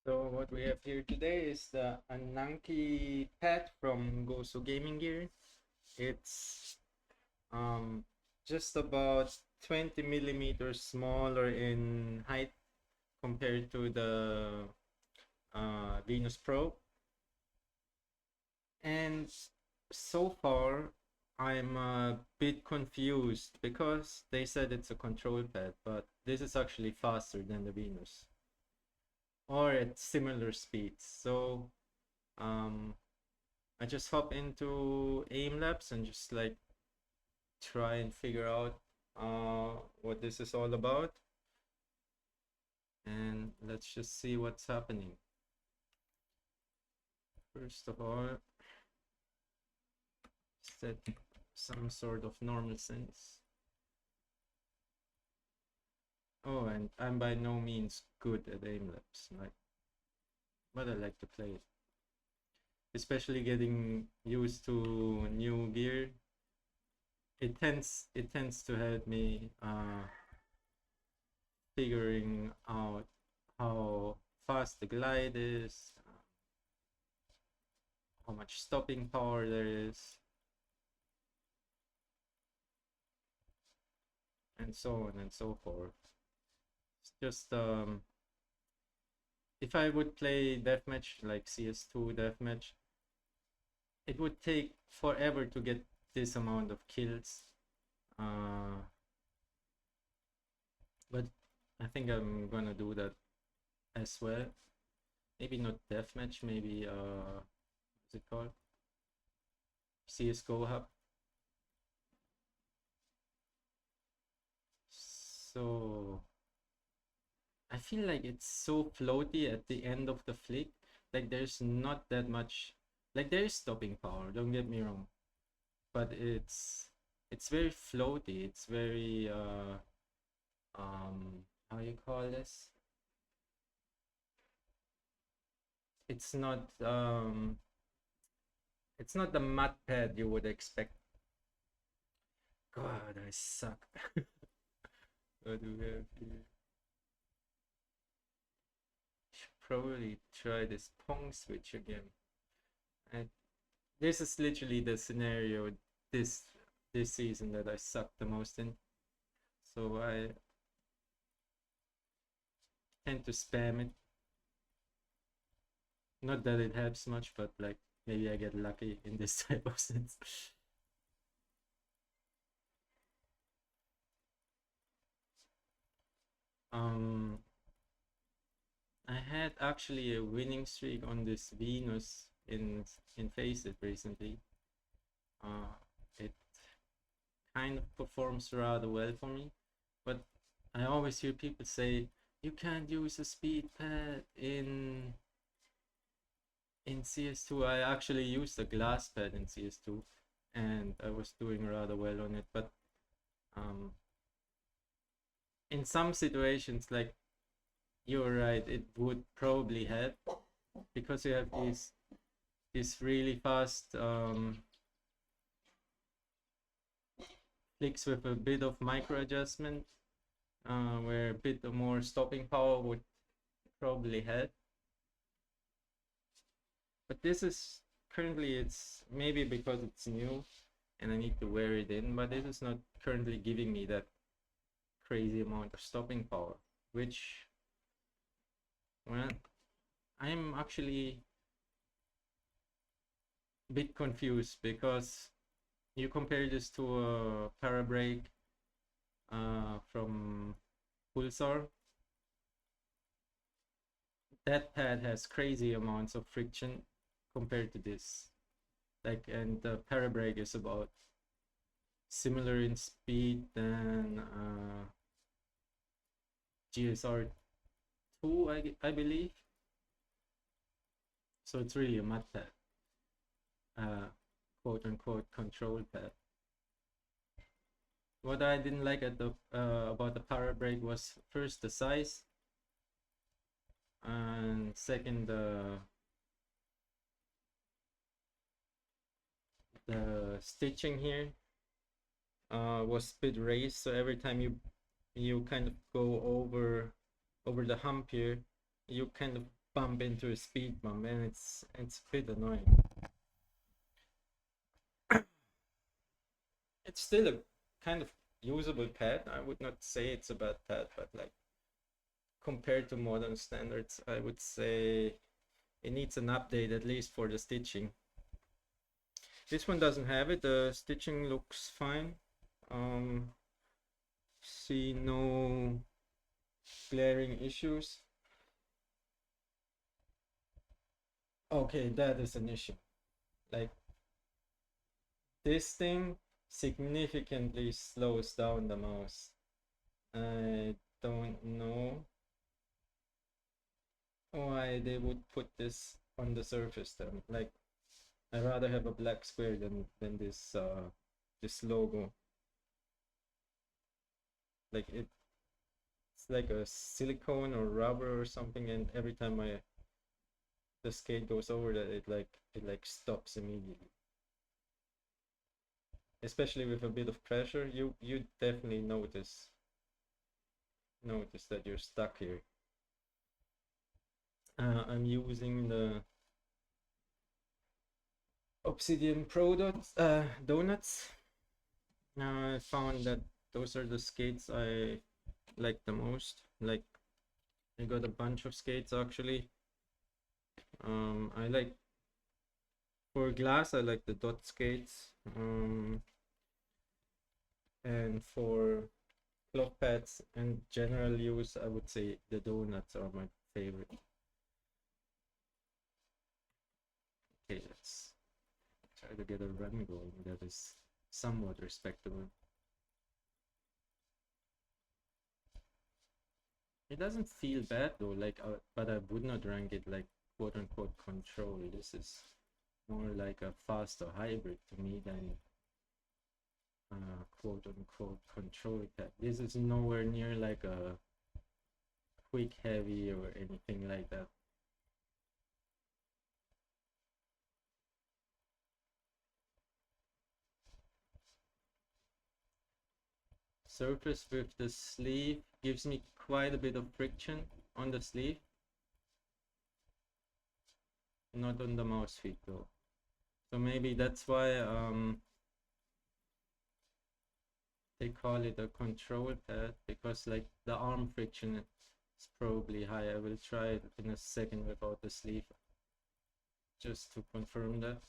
So what we have here today is the ananke pad from Gosu Gaming Gear. It's um just about 20 millimeters smaller in height compared to the Venus Pro. And so far, I'm a bit confused because they said it's a control pad, but this is actually faster than the Venus or at similar speeds. So um, I just hop into aimlabs and just like try and figure out what this is all about. And let's just see what's happening. First of all, set some sort of normal sense. Oh, and I'm by no means good at aimlabs, like, but I like to play it. Especially getting used to new gear, it tends to help me figuring out how fast the glide is, how much stopping power there is, and so on and so forth. It's just if I would play deathmatch like CS2 deathmatch, it would take forever to get this amount of kills. Uh, but I think I'm gonna do that as well. Maybe not deathmatch, maybe what's it called? CS:GO hub. So I feel like it's so floaty at the end of the flick. Like there's not that much. Like there is stopping power. Don't get me wrong, but it's very floaty. It's very how you call this? It's not it's not the matte pad you would expect. God, I suck. What do we have here? Should probably try this Pong switch again. And this is literally the scenario this this season that I sucked the most in. So I tend to spam it. Not that it helps much, but like maybe I get lucky in this type of sense. um I had actually a winning streak on this Venus in Faceit recently. It kind of performs rather well for me, but I always hear people say you can't use a speed pad in CS2. I actually used a glass pad in CS2 and I was doing rather well on it, but um in some situations, like, you're right, it would probably help because you have these really fast flicks with a bit of micro adjustment, where a bit more stopping power would probably help. But this is currently, it's maybe because it's new and I need to wear it in, but this is not currently giving me that crazy amount of stopping power, which, well, I'm actually a bit confused because you compare this to a Parabrake from Pulsar. That pad has crazy amounts of friction compared to this. Like, and the Parabrake is about similar in speed than GSR2, I believe. So it's really a mud pad, quote unquote control pad. What I didn't like at the about the Parabrake was first the size, and second the stitching here was a bit raised, so every time you kind of go over the hump here, you kind of bump into a speed bump, and it's a bit annoying. It's still a kind of usable pad. I would not say it's a bad pad, but like compared to modern standards, I would say it needs an update, at least for the stitching. This one doesn't have it. The stitching looks fine. See no glaring issues. Okay, that is an issue. Like, this thing significantly slows down the mouse. I don't know why they would put this on the surface then. Like, I'd rather have a black square than this this logo. Like, it's like a silicone or rubber or something, and every time the skate goes over that, it stops immediately. Especially with a bit of pressure, you definitely notice that you're stuck here. I'm using the Obsidian Pro donuts. I found that those are the skates I like the most. Like, I got a bunch of skates actually. I like, for glass, I like the dot skates. And for cloth pads and general use, I would say the donuts are my favorite. Okay, let's try to get a run going that is somewhat respectable. It doesn't feel bad though, like, but I would not rank it like quote unquote control. This is more like a faster hybrid to me than quote unquote control pad. This is nowhere near like a quick heavy or anything like that. Surface with the sleeve gives me quite a bit of friction on the sleeve. Not on the mouse feet though. So maybe that's why they call it a control pad, because like the arm friction is probably high. I will try it in a second without the sleeve, just to confirm that.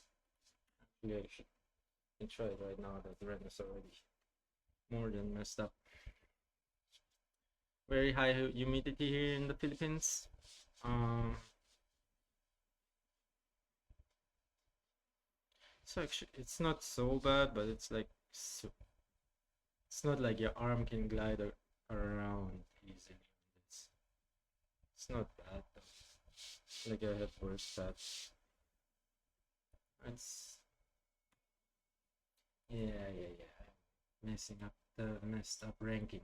Actually, I should try it right now that the red is already more than messed up. Very high humidity here in the Philippines. So actually, it's not so bad, but it's like it's not like your arm can glide around easily. It's not bad though. Like, I have worse pads. It's yeah. Messing up the messed up ranking.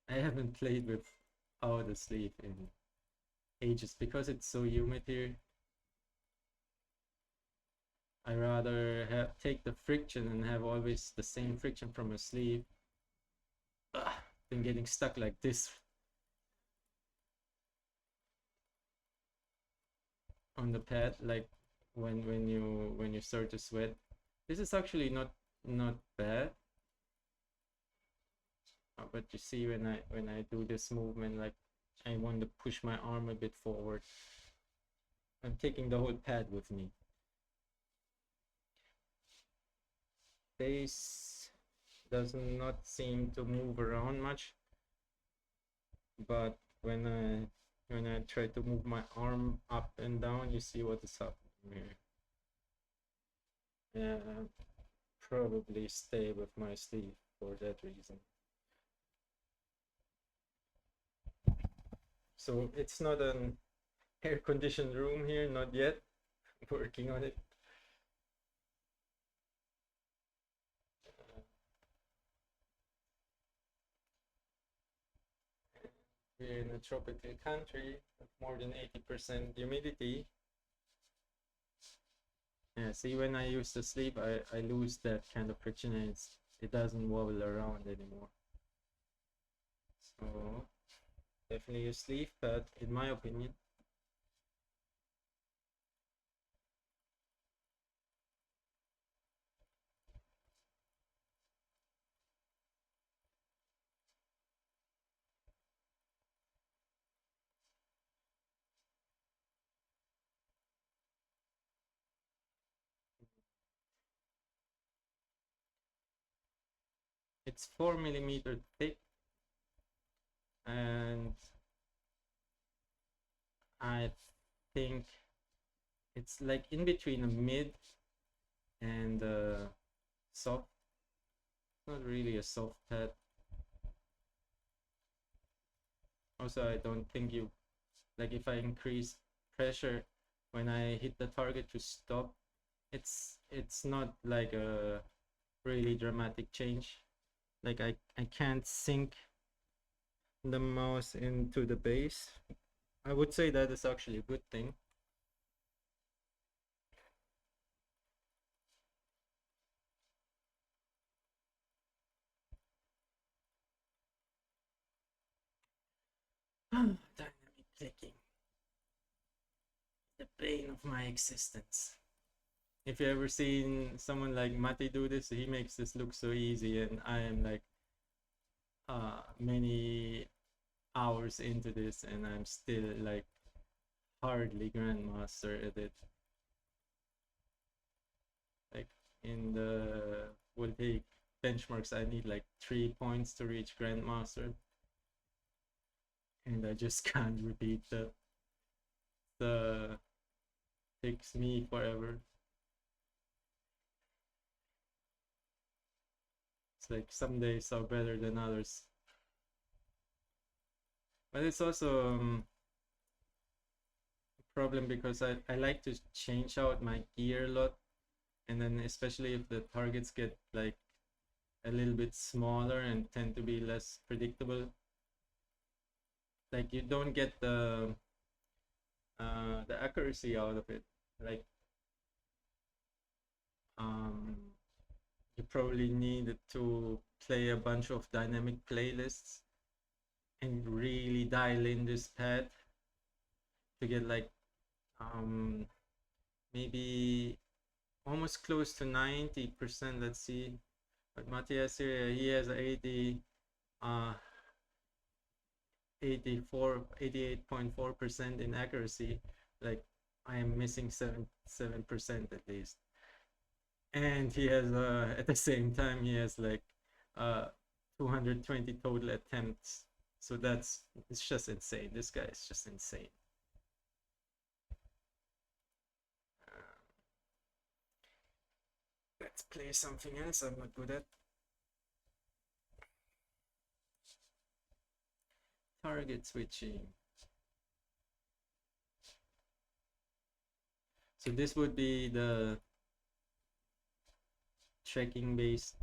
I haven't played without a sleeve in ages because it's so humid here. I rather take the friction and have always the same friction from a sleeve than getting stuck like this on the pad, like when you start to sweat. This is actually not bad. But you see, when I do this movement, like, I want to push my arm a bit forward. I'm taking the whole pad with me. Base does not seem to move around much, but when I try to move my arm up and down, you see what is happening here. Yeah, probably stay with my sleeve for that reason. So it's not an air-conditioned room here, not yet. Working on it. We're in a tropical country with more than 80% humidity. Yeah, see, when I use the sleeve, I lose that kind of friction, and it doesn't wobble around anymore. So definitely a sleeve pad, in my opinion. It's 4 millimeter thick, and I think it's like in between a mid and soft. Not really a soft pad. Also, I don't think you like if I increase pressure when I hit the target to stop, it's not like a really dramatic change. Like I can't sink the mouse into the base. I would say that is actually a good thing. Dynamic clicking, the bane of my existence. If you ever seen someone like Mati do this, he makes this look so easy, and I am like many hours into this, and I'm still like hardly grandmaster at it. Like in the voltaic benchmarks, I need like 3 points to reach grandmaster, and I just can't repeat that. The takes me forever. It's like some days are better than others, but it's also a problem because I like to change out my gear a lot, and then especially if the targets get like a little bit smaller and tend to be less predictable, like you don't get the accuracy out of it. Like um you probably need to play a bunch of dynamic playlists and really dial in this pad to get like um maybe almost close to 90%. Let's see. But Matias here, he has 80 uh 88.4% in accuracy. Like I am missing 7% at least. And he has at the same time he has like uh 220 total attempts. So it's just insane. This guy is just insane. Uh, let's play something else I'm not good at. Target switching. So this would be the tracking based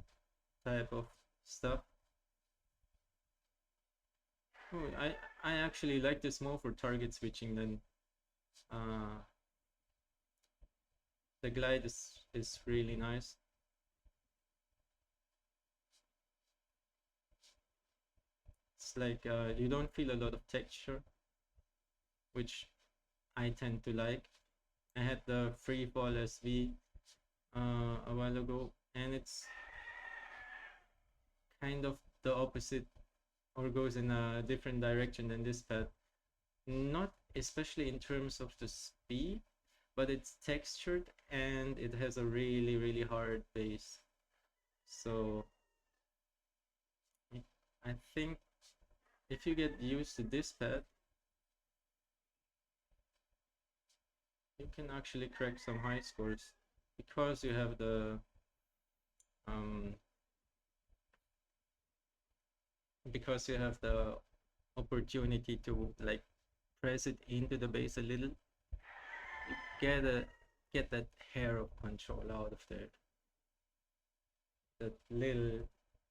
type of stuff. Oh, I actually like this more for target switching than uh, the glide is really nice. It's like you don't feel a lot of texture, which I tend to like. I had the free fall SV a while ago, and it's kind of the opposite or goes in a different direction than this pad. Not especially in terms of the speed, but it's textured and it has a really, really hard base. So I think if you get used to this pad, you can actually crack some high scores because you have the um, because you have the opportunity to like press it into the base a little. You get that hair of control out of there, that little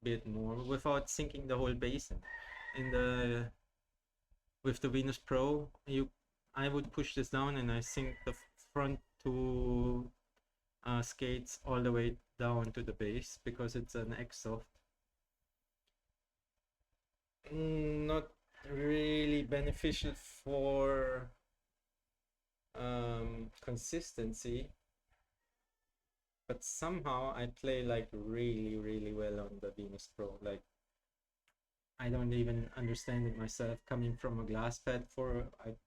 bit more without sinking the whole base. In the with the Venus Pro, I would push this down and I sink the front two skates all the way down to the base because it's an X-Soft. Not really beneficial for consistency, but somehow I play like really, really well on the Venus Pro. Like I don't even understand it myself. Coming from a glass pad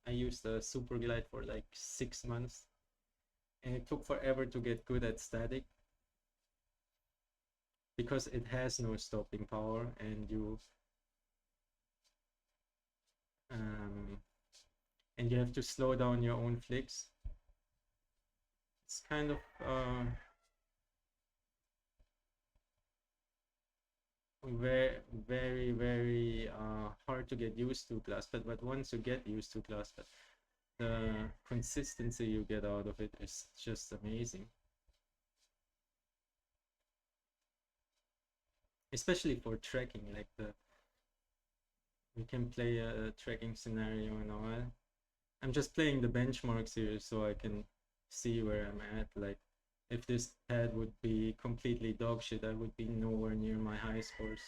I used a Super Glide for like 6 months, and it took forever to get good at static. because it has no stopping power, um, and you have to slow down your own flicks. It's kind of very, very, very hard to get used to ClassPad. But once you get used to ClassPad, the consistency you get out of it is just amazing. Especially for tracking, like you can play a tracking scenario in a while. I'm just playing the benchmarks here so I can see where I'm at. Like, if this pad would be completely dog shit, I would be nowhere near my high scores.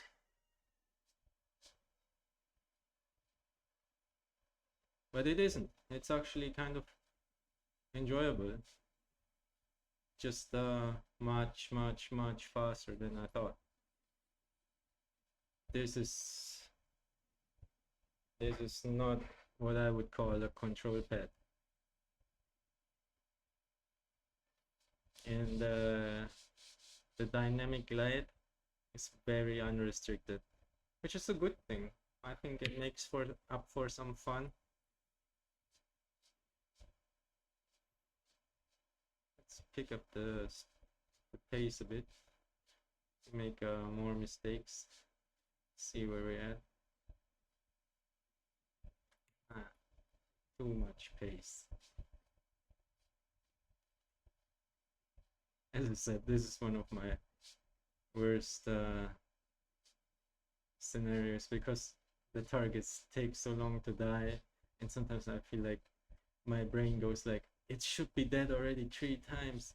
But it isn't. It's actually kind of enjoyable. Just much, much, much faster than I thought. This is not what I would call a control pad. And the dynamic glide is very unrestricted, which is a good thing. I think it makes for up for some fun. Let's pick up the pace a bit, make more mistakes, see where we're at. Too much pace. As I said, this is one of my worst scenarios because the targets take so long to die, and sometimes I feel like my brain goes like, it should be dead already 3 times,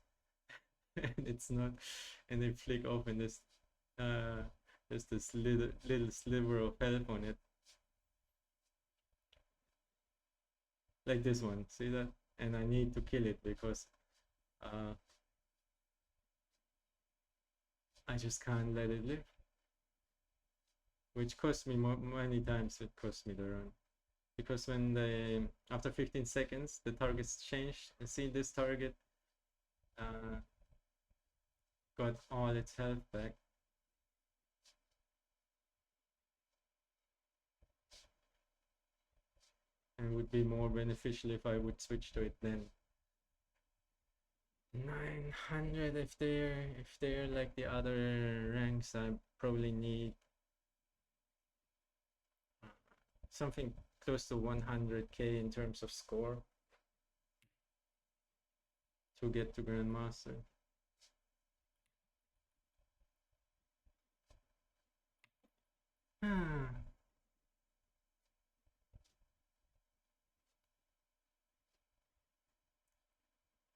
and it's not, and they flick off, and there's this little sliver of health on it, like this one. See that? And I need to kill it because I just can't let it live, which cost me many times. It cost me the run because when after 15 seconds the targets changed, and see this target got all its health back. And it would be more beneficial if I would switch to it then. 900. If they're like the other ranks, I probably need something close to 100k in terms of score to get to Grandmaster.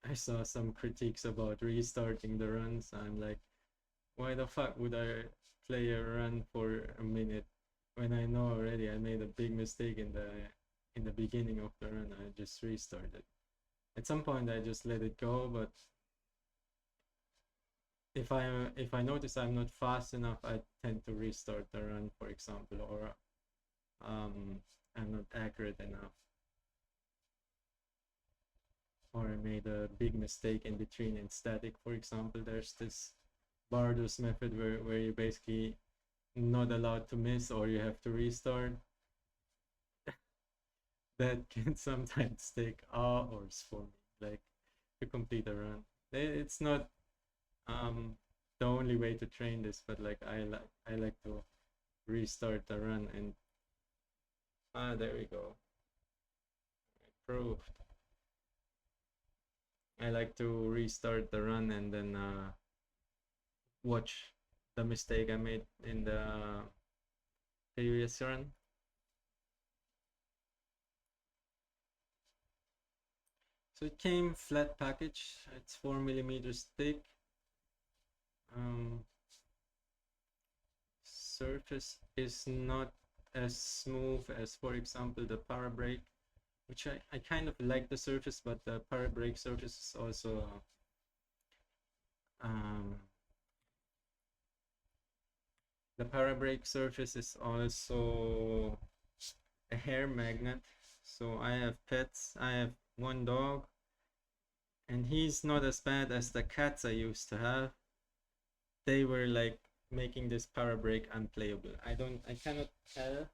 I saw some critiques about restarting the runs. I'm like, why the fuck would I play a run for a minute when I know already I made a big mistake in the beginning of the run? I just restarted. At some point I just let it go, but if I notice I'm not fast enough, I tend to restart the run, for example, or I'm not accurate enough, or I made a big mistake in between in static, for example. There's this Bardus method where you basically not allowed to miss or you have to restart. That can sometimes take hours for me, like, to complete a run. It's not the only way to train this, but like I like to restart the run, and there we go. Proved. I like to restart the run and then watch the mistake I made in the previous run. So it came flat package. It's 4 millimeters thick. Surface is not as smooth as, for example, the para brake, which I kind of like the surface, but the para brake surface is also the para brake surface is also a hair magnet. So I have pets. I have one dog, and he's not as bad as the cats I used to have. They were like making this para break unplayable. I cannot tell.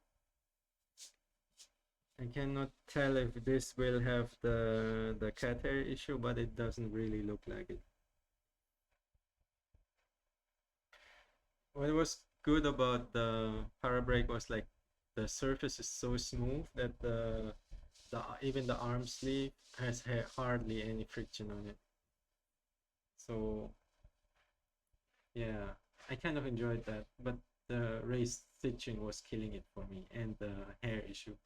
I cannot tell if this will have the cat hair issue, but it doesn't really look like it. What was good about the para break was like the surface is so smooth that the even the arm sleeve has hardly any friction on it. So yeah, I kind of enjoyed that, but the raised stitching was killing it for me, and the hair issue.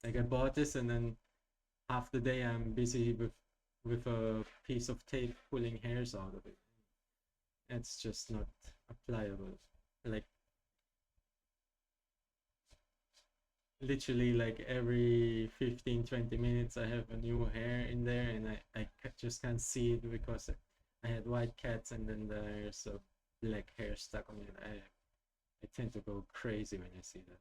Like I bought this, and then half the day I'm busy with a piece of tape pulling hairs out of it. It's just not applicable. Like literally like every 15-20 minutes I have a new hair in there, and just can't see it because I had white cats, and then there's a black hair stuck on it. I tend to go crazy when I see that.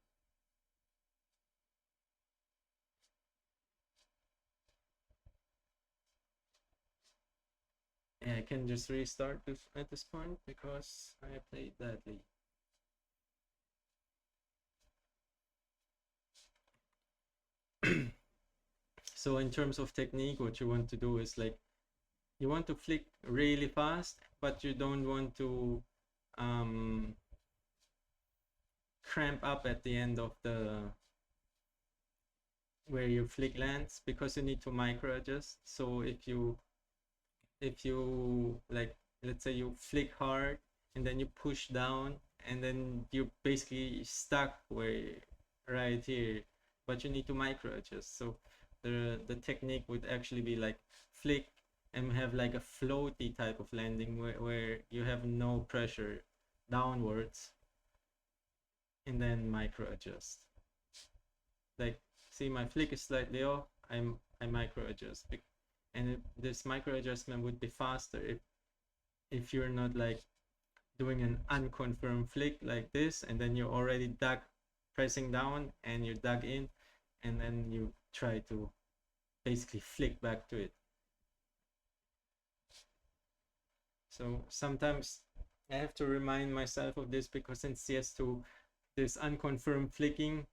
Yeah, I can just restart this at this point because I played badly. So in terms of technique, what you want to do is like you want to flick really fast, but you don't want to um, cramp up at the end of the where your flick lands, because you need to micro adjust. So if you like, let's say you flick hard and then you push down, and then you're basically stuck where right here, but you need to micro adjust. So the technique would actually be like flick and have like a floaty type of landing where you have no pressure downwards, and then micro adjust. Like, see, my flick is slightly off, I micro adjust, and this micro adjustment would be faster if you're not like doing an unconfirmed flick like this, and then you're already dug pressing down and you dug in, and then you try to basically flick back to it. So sometimes I have to remind myself of this, because in CS2 this unconfirmed flicking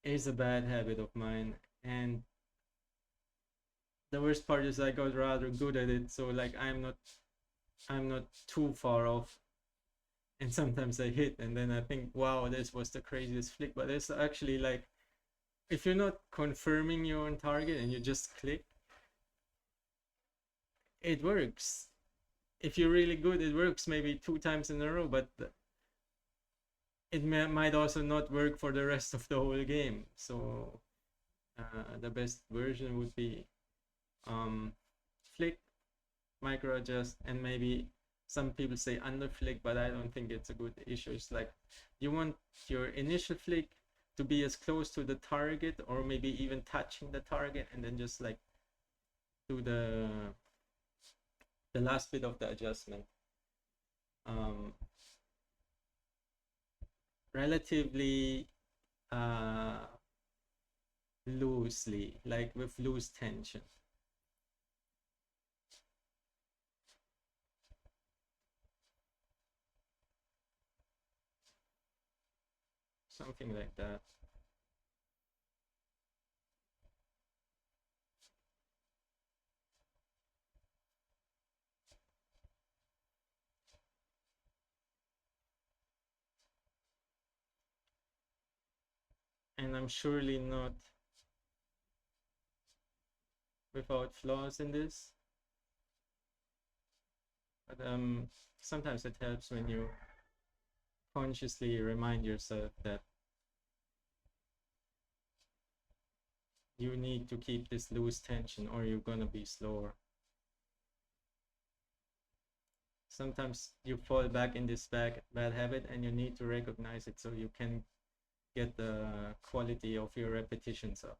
is a bad habit of mine, and the worst part is I got rather good at it, so like I'm not too far off, and sometimes I hit and then I think, wow, this was the craziest flick. But it's actually like, if you're not confirming your own target and you just click, it works. If you're really good, it works maybe 2 times in a row, but it might also not work for the rest of the whole game. So the best version would be flick, micro adjust, and maybe some people say under flick, but I don't think it's a good issue. It's like you want your initial flick to be as close to the target, or maybe even touching the target, and then just like do the last bit of the adjustment relatively loosely, like with loose tension. Something like that. And I'm surely not without flaws in this, but sometimes it helps when you consciously remind yourself that you need to keep this loose tension or you're gonna be slower. Sometimes you fall back in this bad habit, and you need to recognize it so you can get the quality of your repetitions up.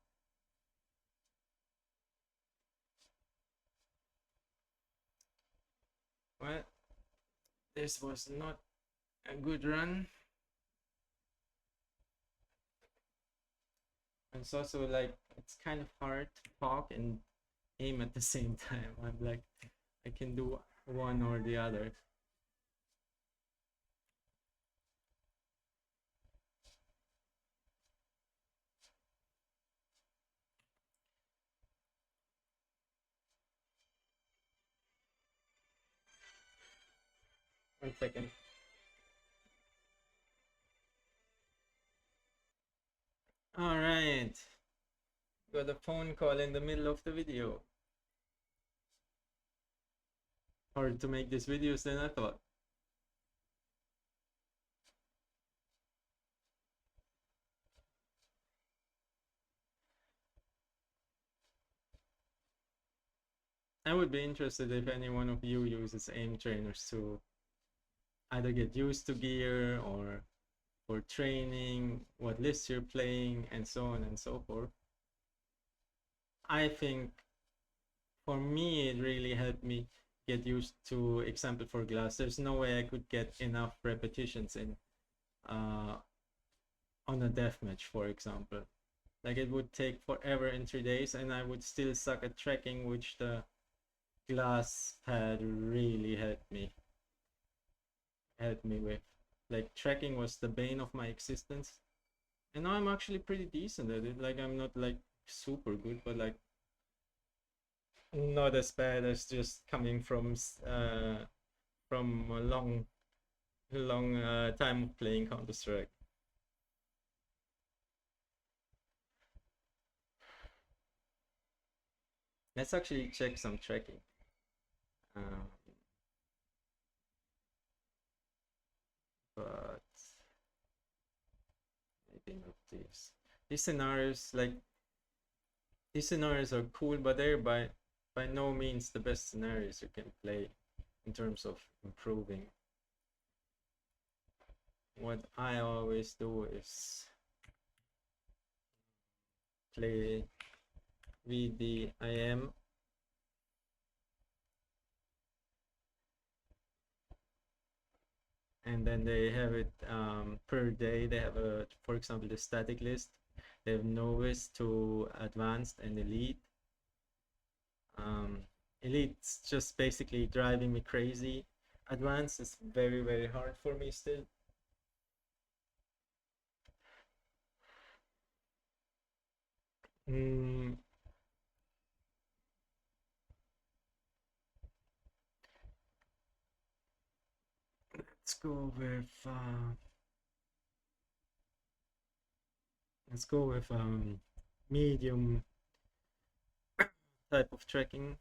Well, this was not a good run. And it's also like, it's kind of hard to talk and aim at the same time. I'm like, I can do one or the other. One second. All right. Got a phone call in the middle of the video. Hard to make these videos than I thought. I would be interested if any one of you uses aim trainers to either get used to gear or for training, what lists you're playing, and so on and so forth. I think for me, it really helped me get used to example for glass. There's no way I could get enough repetitions in on a deathmatch, for example. Like it would take forever in 3 days, and I would still suck at tracking, which the glass pad really helped me with. Like tracking was the bane of my existence, and now I'm actually pretty decent at it. Like I'm not like super good, but like not as bad as just coming from a long time of playing Counter Strike. Let's actually check some tracking. Um, but maybe not these. These scenarios, like these scenarios are cool, but they're by no means the best scenarios you can play in terms of improving. What I always do is play VDIM, and then they have it per day. They have a, for example, the static list. They have novice to advanced and elite. Elite's just basically driving me crazy. Advanced is very hard for me still. Mm, let's go with medium type of tracking.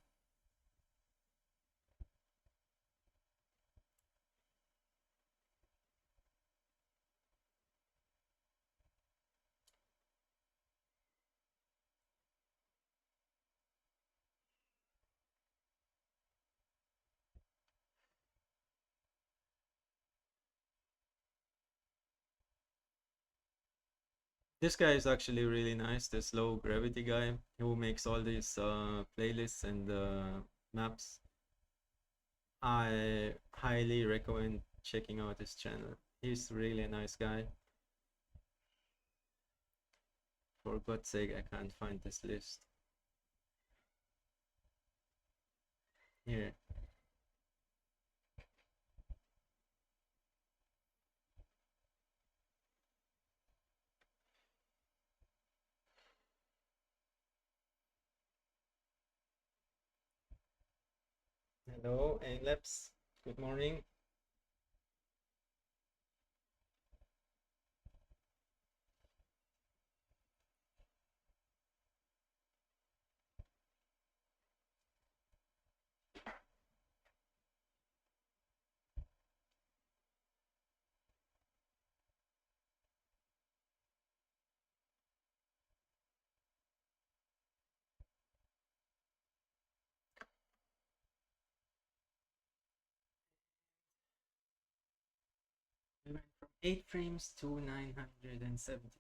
This guy is actually really nice. This low gravity guy who makes all these playlists and maps. I highly recommend checking out his channel. He's really a nice guy. For God's sake, I can't find this list. Here. Hello, aimlabs. Good morning. We went from 8 frames to 970.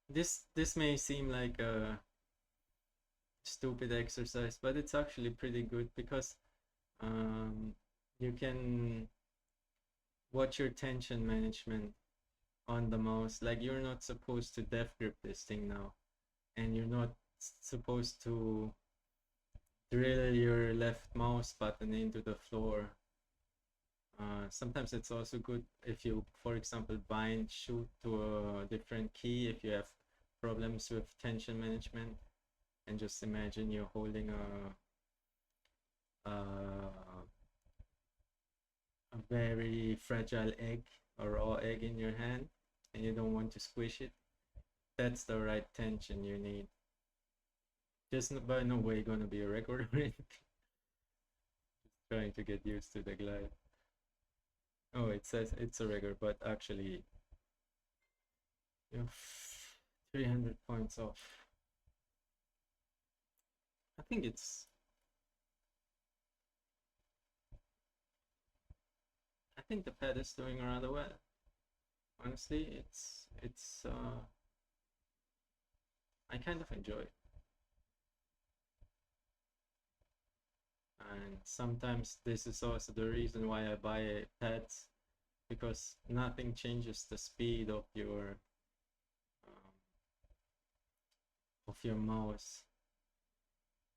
This may seem like a stupid exercise, but it's actually pretty good because you can watch your tension management on the mouse. Like you're not supposed to death grip this thing now, and you're not supposed to drill your left mouse button into the floor. Sometimes it's also good if you, for example, bind shoot to a different key if you have problems with tension management, and just imagine you're holding a very fragile egg or raw egg in your hand, and you don't want to squish it. That's the right tension you need. Just by no way gonna be a record or anything. Just trying to get used to the glide. Oh, it says it's a record, but actually, you're 300 points off. I think it's. I think the pad is doing rather well. Honestly, it's. I kind of enjoy it. And sometimes this is also the reason why I buy pads, because nothing changes the speed of your mouse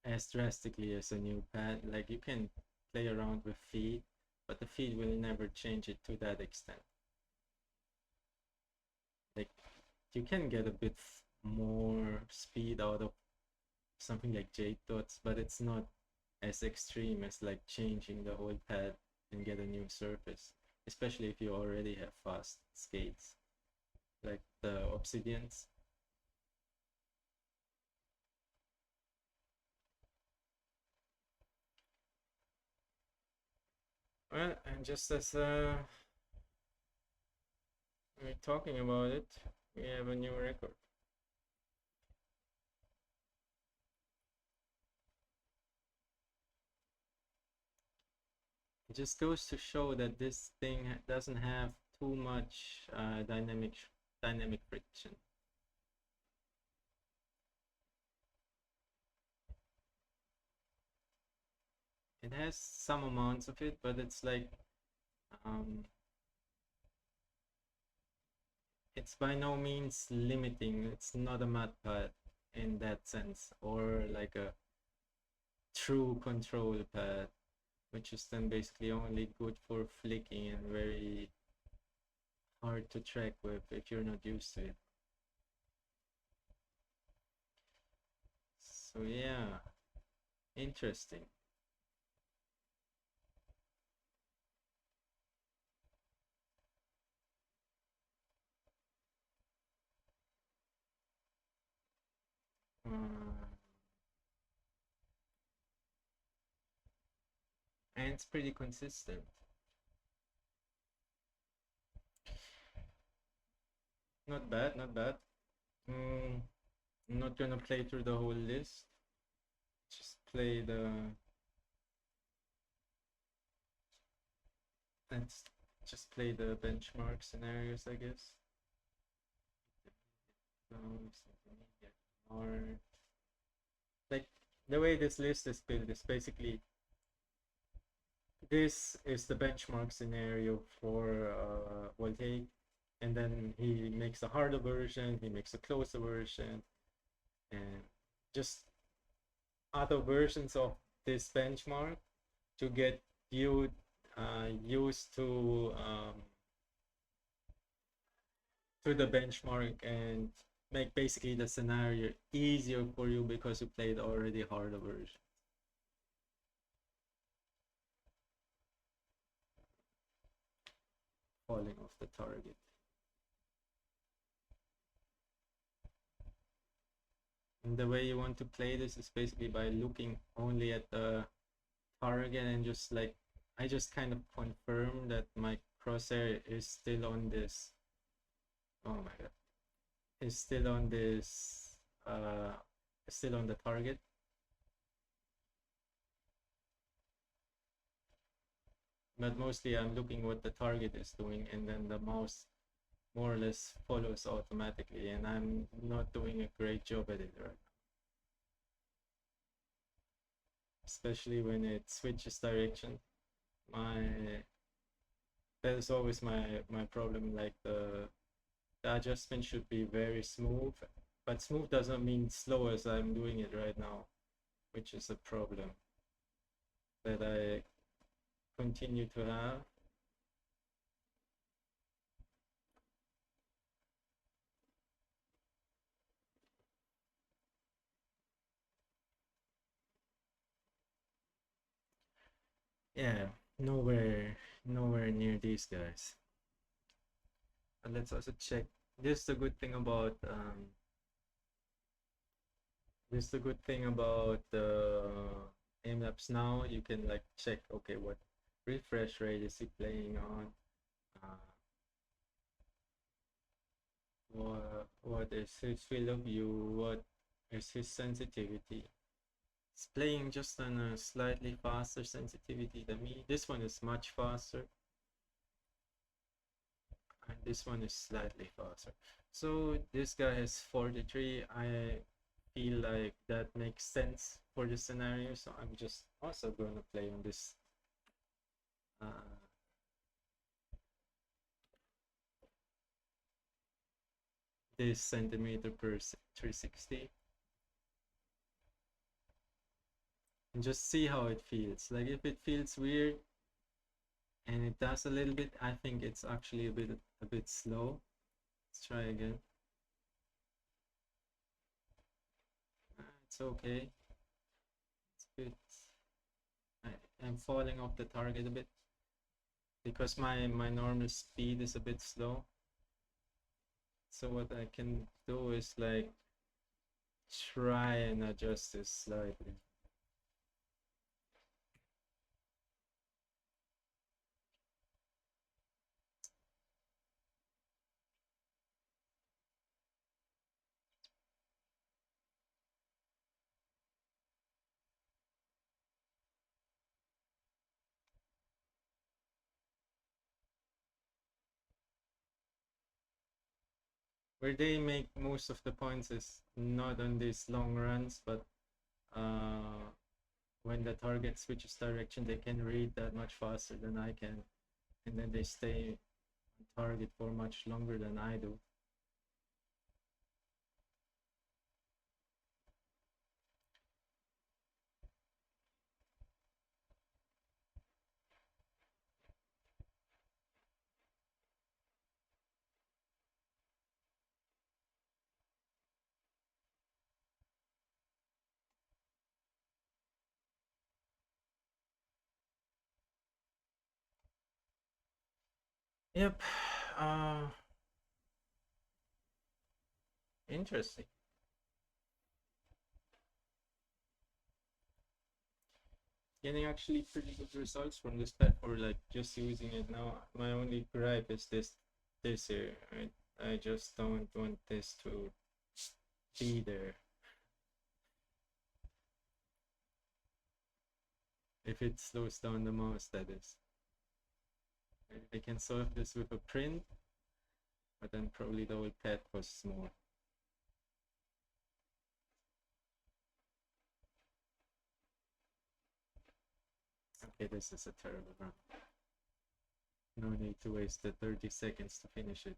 as drastically as a new pad. Like, you can play around with feed, but the feed will never change it to that extent. Like, you can get a bit more speed out of something like jade dots, but it's not as extreme as like changing the whole pad and get a new surface, especially if you already have fast skates like the obsidians. Well, and just as we're talking about it, we have a new record. It just goes to show that this thing doesn't have too much dynamic friction. It has some amounts of it, but it's like it's by no means limiting. It's not a mat pad in that sense, or like a true control pad, which is then basically only good for flicking and very hard to track with if you're not used to it. So yeah, interesting. And it's pretty consistent. Not bad, not bad. I'm not gonna play through the whole list. Just play the. Let's just play the benchmark scenarios, I guess. Or like the way this list is built is basically this is the benchmark scenario for voltaic, and then he makes a harder version, he makes a closer version, and just other versions of this benchmark to get you used to the benchmark and make basically the scenario easier for you because you played already harder version. Falling off the target. And the way you want to play this is basically by looking only at the target and just like, I just kind of confirm that my crosshair is still on this. Oh my god. Is still on this, still on the target. But mostly I'm looking what the target is doing, and then the mouse more or less follows automatically, and I'm not doing a great job at it right now. Especially when it switches direction. That is always my problem. Like the adjustment should be very smooth, but smooth doesn't mean slow as I'm doing it right now, which is a problem that I continue to have. Yeah, nowhere near these guys. But let's also check. This is the good thing about this is the good thing about aimlabs now. You can like check, okay, what refresh rate is he playing on? Uh, what is his field of view? What is his sensitivity? It's playing just on a slightly faster sensitivity than me. This one is much faster, and this one is slightly faster. So this guy has 43. I feel like that makes sense for this scenario. So I'm just also gonna play on uh, this centimeter per 360 and just see how it feels. Like if it feels weird and it does a little bit, I think it's actually a bit slow. Let's try again. It's okay. It's a bit. I'm falling off the target a bit because my normal speed is a bit slow. So what I can do is like try and adjust this slightly. Where they make most of the points is not on these long runs, but uh, when the target switches direction, they can read that much faster than I can, and then they stay on target for much longer than I do. Yep. Uh, Interesting. Getting actually pretty good results from this pet for like just using it now. My only gripe is this here. I just don't want this to be there. If it slows down the mouse, that is. I can solve this with a print, but then probably the whole pad costs more. Okay, this is a terrible run. No need to waste the 30 seconds to finish it.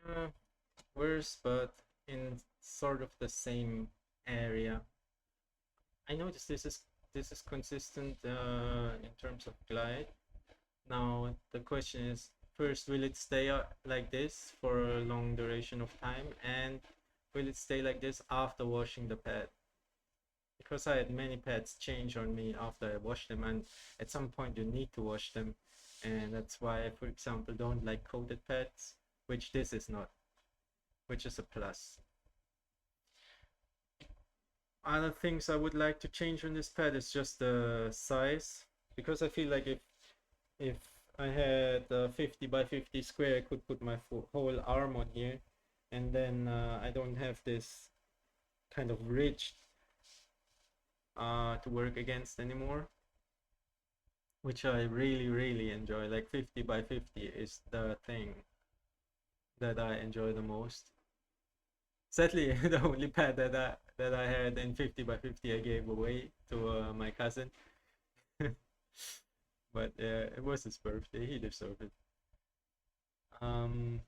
Uh, Worse, but in sort of the same area. I noticed this is consistent in terms of glide. Now the question is, first, will it stay like this for a long duration of time, and will it stay like this after washing the pad? Because I had many pads change on me after I wash them, and at some point you need to wash them, and that's why I, for example, don't like coated pads, which this is not, which is a plus. Other things I would like to change on this pad is just the size, because I feel like If I had a 50 by 50 square, I could put my whole arm on here, and then I don't have this kind of ridge to work against anymore, which I really, really enjoy. Like 50 by 50 is the thing that I enjoy the most. Sadly, the only pad that I had in 50 by 50 I gave away to my cousin. But it was his birthday. He deserved it. Um,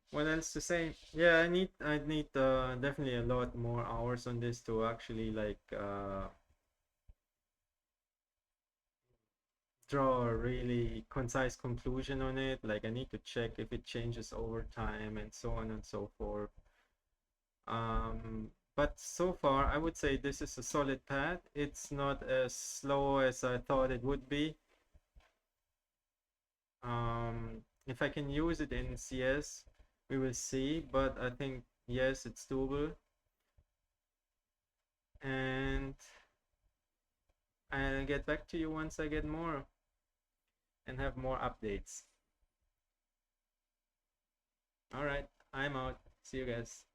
what else to say? Yeah, I need definitely a lot more hours on this to actually like draw a really concise conclusion on it. Like I need to check if it changes over time and so on and so forth. But so far, I would say this is a solid path. It's not as slow as I thought it would be. If I can use it in CS, we will see. But I think yes, it's doable. And I'll get back to you once I get more and have more updates. All right, I'm out. See you guys.